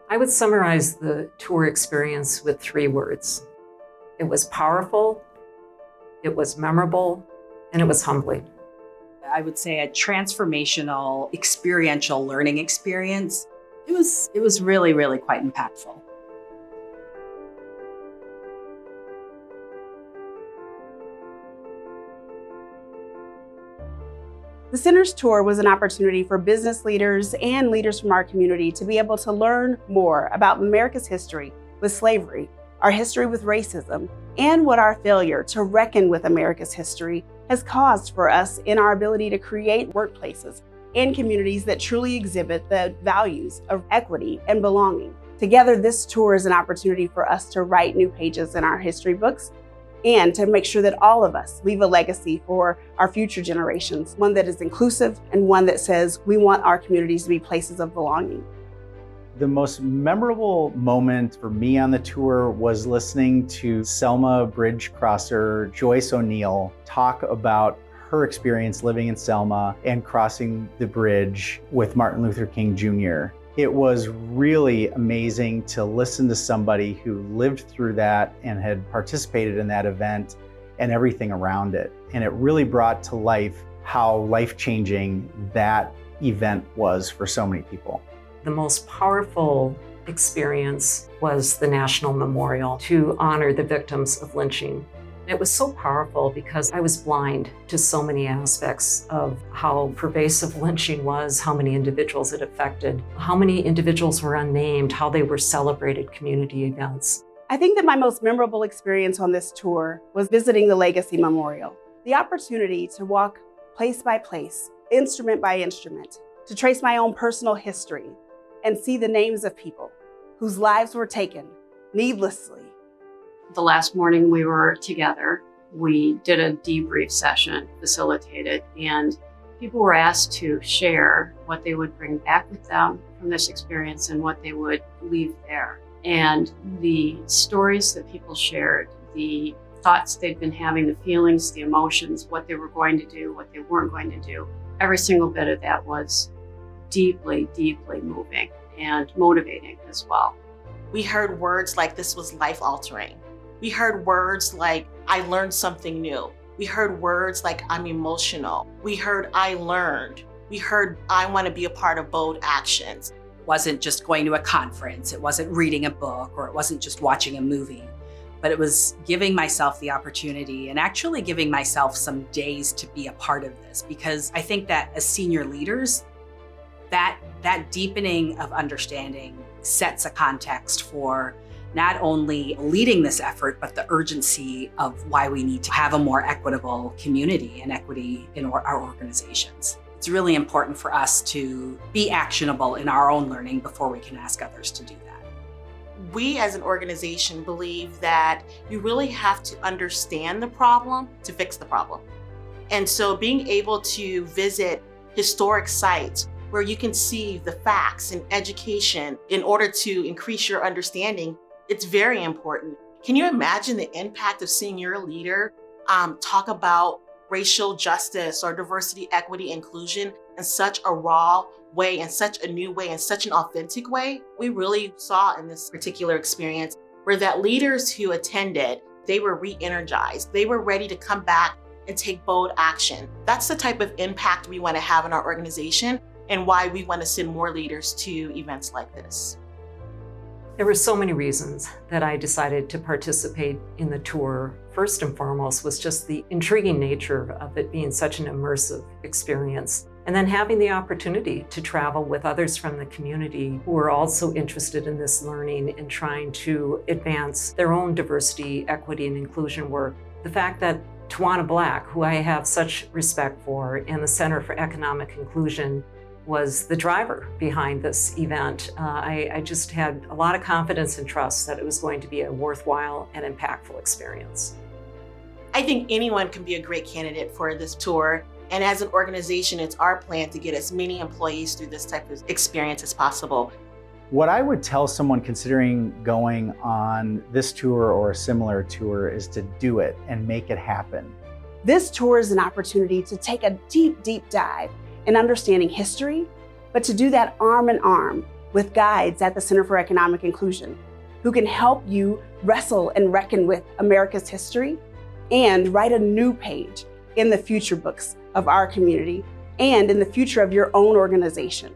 I would summarize the tour experience with 3 words. It was powerful, it was memorable, and it was humbling. I would say a transformational, experiential learning experience. It was really, really quite impactful. The Center's tour was an opportunity for business leaders and leaders from our community to be able to learn more about America's history with slavery, our history with racism, and what our failure to reckon with America's history has caused for us in our ability to create workplaces and communities that truly exhibit the values of equity and belonging. Together, this tour is an opportunity for us to write new pages in our history books and to make sure that all of us leave a legacy for our future generations, one that is inclusive and one that says we want our communities to be places of belonging. The most memorable moment for me on the tour was listening to Selma bridge crosser Joyce O'Neill talk about her experience living in Selma and crossing the bridge with Martin Luther King Jr. It was really amazing to listen to somebody who lived through that and had participated in that event and everything around it. And it really brought to life how life-changing that event was for so many people. The most powerful experience was the National Memorial to honor the victims of lynching. It was so powerful because I was blind to so many aspects of how pervasive lynching was, how many individuals it affected, how many individuals were unnamed, how they were celebrated community events. I think that my most memorable experience on this tour was visiting the Legacy Memorial. The opportunity to walk place by place, instrument by instrument, to trace my own personal history and see the names of people whose lives were taken needlessly. The last morning we were together, we did a debrief session facilitated, and people were asked to share what they would bring back with them from this experience and what they would leave there. And the stories that people shared, the thoughts they'd been having, the feelings, the emotions, what they were going to do, what they weren't going to do, every single bit of that was deeply, deeply moving and motivating as well. We heard words like this was life-altering. We heard words like, I learned something new. We heard words like, I'm emotional. We heard, I learned. We heard, I want to be a part of bold actions. It wasn't just going to a conference, it wasn't reading a book, or it wasn't just watching a movie, but it was giving myself the opportunity and actually giving myself some days to be a part of this. Because I think that as senior leaders, that deepening of understanding sets a context for not only leading this effort, but the urgency of why we need to have a more equitable community and equity in our organizations. It's really important for us to be actionable in our own learning before we can ask others to do that. We as an organization believe that you really have to understand the problem to fix the problem. And so being able to visit historic sites where you can see the facts and education in order to increase your understanding, it's very important. Can you imagine the impact of seeing your leader talk about racial justice or diversity, equity, inclusion in such a raw way, in such a new way, in such an authentic way? We really saw in this particular experience where that leaders who attended, they were re-energized. They were ready to come back and take bold action. That's the type of impact we want to have in our organization and why we want to send more leaders to events like this. There were so many reasons that I decided to participate in the tour. First and foremost was just the intriguing nature of it being such an immersive experience. And then having the opportunity to travel with others from the community who are also interested in this learning and trying to advance their own diversity, equity, and inclusion work. The fact that Tawana Black, who I have such respect for, and the Center for Economic Inclusion was the driver behind this event. I just had a lot of confidence and trust that it was going to be a worthwhile and impactful experience. I think anyone can be a great candidate for this tour. And as an organization, it's our plan to get as many employees through this type of experience as possible. What I would tell someone considering going on this tour or a similar tour is to do it and make it happen. This tour is an opportunity to take a deep, deep dive in understanding history, but to do that arm in arm with guides at the Center for Economic Inclusion who can help you wrestle and reckon with America's history and write a new page in the future books of our community and in the future of your own organization.